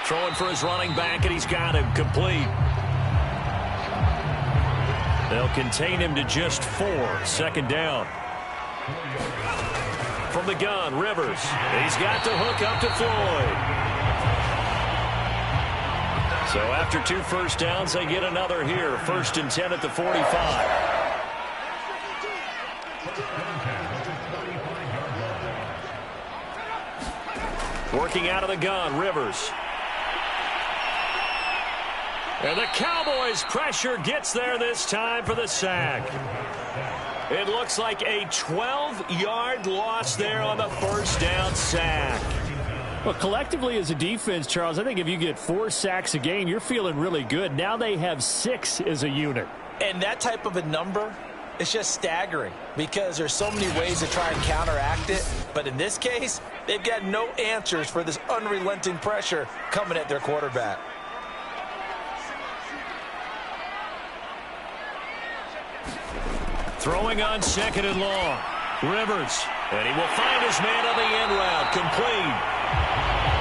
S2: Throwing for his running back, and he's got him complete. They'll contain him to just 4. 2nd down. From the gun, Rivers. He's got the hook up to Floyd. So after 2 first downs, they get another here. 1st and 10 at the 45. Working out of the gun, Rivers. And the Cowboys' pressure gets there this time for the sack. It looks like a 12-yard loss there on the first down sack. Well, collectively as a defense, Charles, I think if you get 4 sacks a game, you're feeling really good. Now they have 6 as a unit.
S3: And that type of a number, it's just staggering because there's so many ways to try and counteract it. But in this case, they've got no answers for this unrelenting pressure coming at their quarterback.
S2: Throwing on 2nd and long. Rivers. And he will find his man on the end route. Complete.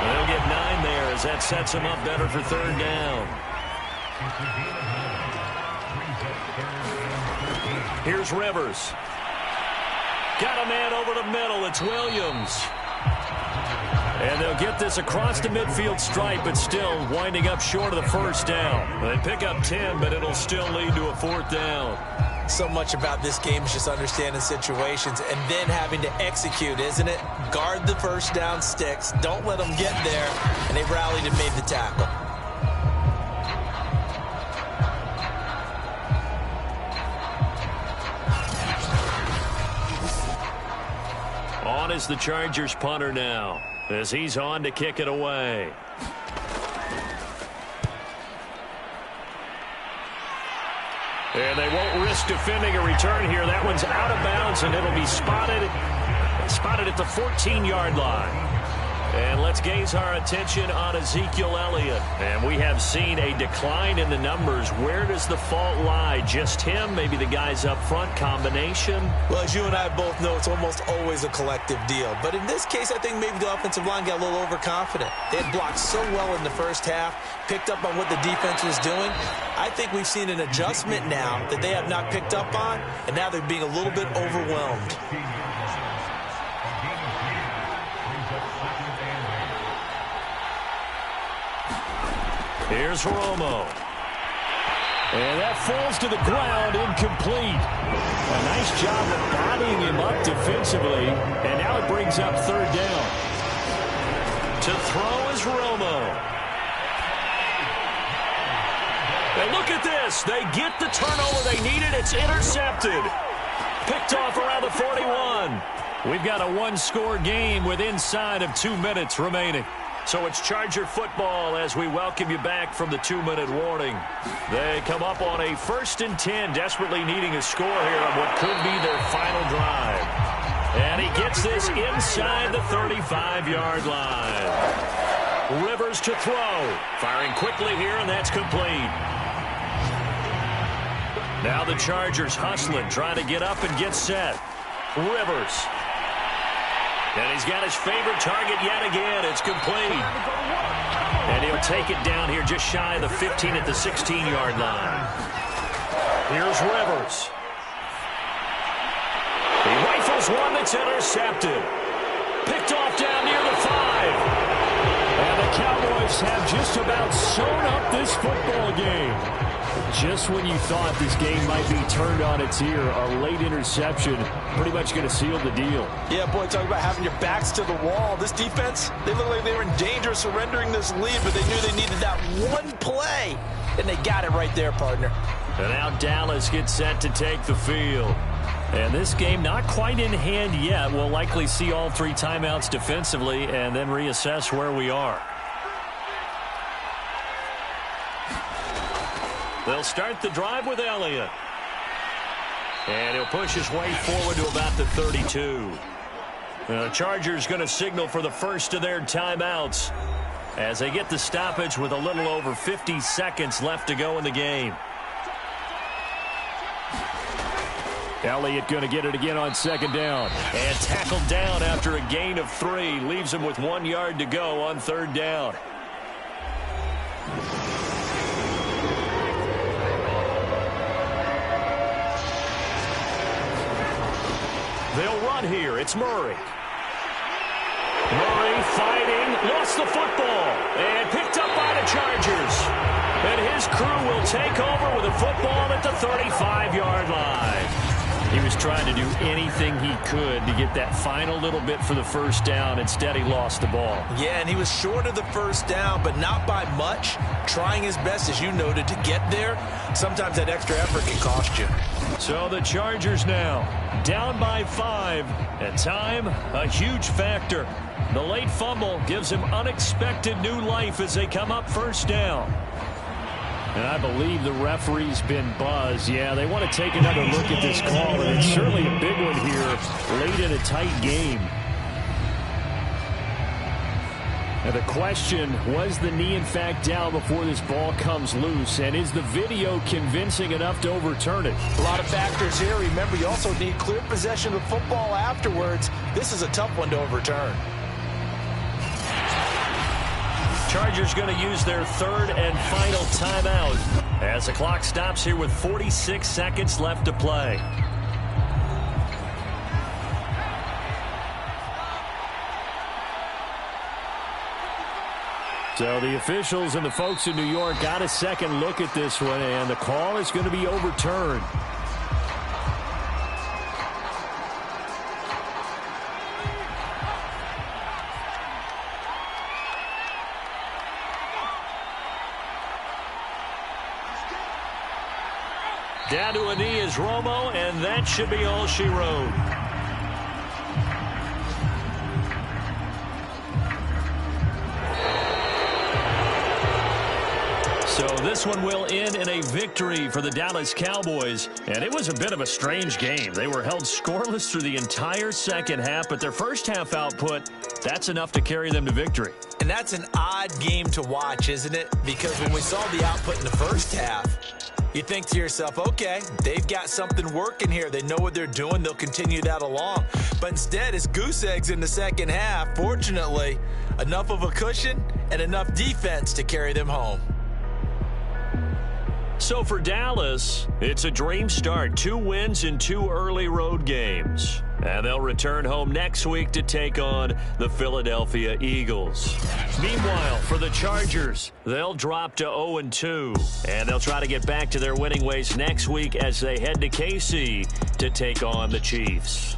S2: They'll get 9 there as that sets him up better for 3rd down. Here's Rivers. Got a man over the middle. It's Williams. And they'll get this across the midfield stripe, but still winding up short of the 1st down. They pick up 10, but it'll still lead to a 4th down.
S3: So much about this game is just understanding situations and then having to execute, isn't it? Guard the first down sticks. Don't let them get there. And they rallied and made the tackle.
S2: On is the Chargers punter now, as he's on to kick it away. And they won't risk defending a return here. That one's out of bounds, and it'll be spotted at the 14-yard line. And let's gaze our attention on Ezekiel Elliott. And we have seen a decline in the numbers. Where does the fault lie? Just him? Maybe the guys up front? Combination?
S3: Well, as you and I both know, it's almost always a collective deal. But in this case, I think maybe the offensive line got a little overconfident. They had blocked so well in the first half, picked up on what the defense was doing. I think we've seen an adjustment now that they have not picked up on, and now they're being a little bit overwhelmed.
S2: Here's Romo. And that falls to the ground, incomplete. A nice job of bodying him up defensively. And now it brings up 3rd down. To throw is Romo. And look at this. They get the turnover they needed. It's intercepted. Picked off around the 41. We've got a 1-score game with inside of 2 minutes remaining. So it's Charger football as we welcome you back from the 2-minute warning. They come up on a 1st and 10, desperately needing a score here on what could be their final drive. And he gets this inside the 35-yard line. Rivers to throw. Firing quickly here, and that's complete. Now the Chargers hustling, trying to get up and get set. Rivers. And he's got his favorite target yet again. It's complete. And he'll take it down here just shy of the 15 at the 16-yard line. Here's Rivers. He rifles one that's intercepted. Picked off down near the 5. And the Cowboys have just about sewn up this football game. Just when you thought this game might be turned on its ear, a late interception pretty much going to seal the deal.
S3: Yeah, boy, talk about having your backs to the wall. This defense, they look like they were in danger of surrendering this lead, but they knew they needed that one play, and they got it right there, partner.
S2: And now Dallas gets set to take the field. And this game not quite in hand yet. We'll likely see all 3 timeouts defensively and then reassess where we are. They'll start the drive with Elliott. And he'll push his way forward to about the 32. The Chargers going to signal for the first of their timeouts as they get the stoppage with a little over 50 seconds left to go in the game. Elliott going to get it again on 2nd down. And tackled down after a gain of 3. Leaves him with 1 yard to go on 3rd down. They'll run here. It's Murray. Murray fighting lost the football, and picked up by the Chargers. And his crew will take over with a football at the 35-yard line. He was trying to do anything he could to get that final little bit for the first down. Instead, he lost the ball.
S4: Yeah, and he was short of the first down, but not by much. Trying his best, as you noted, to get there. Sometimes that extra effort can cost you.
S2: So the Chargers now down by 5. At time, a huge factor. The late fumble gives him unexpected new life as they come up first down. And I believe the referee's been buzzed. Yeah, they want to take another look at this call, and it's certainly a big one here late in a tight game. And the question, was the knee in fact down before this ball comes loose? And is the video convincing enough to overturn it?
S3: A lot of factors here. Remember, you also need clear possession of the football afterwards. This is a tough one to overturn.
S2: Chargers going to use their third and final timeout as the clock stops here with 46 seconds left to play. So the officials and the folks in New York got a second look at this one, and the call is going to be overturned. Down to a knee is Romo, and that should be all she wrote. So this one will end in a victory for the Dallas Cowboys. And it was a bit of a strange game. They were held scoreless through the entire second half, but their first half output, that's enough to carry them to victory.
S4: And that's an odd game to watch, isn't it? Because when we saw the output in the first half, you think to yourself, okay, they've got something working here. They know what they're doing. They'll continue that along. But instead, it's goose eggs in the second half. Fortunately, enough of a cushion and enough defense to carry them home.
S2: So for Dallas, it's a dream start. 2 wins in 2 early road games. And they'll return home next week to take on the Philadelphia Eagles. Meanwhile, for the Chargers, they'll drop to 0-2. And they'll try to get back to their winning ways next week as they head to KC to take on the Chiefs.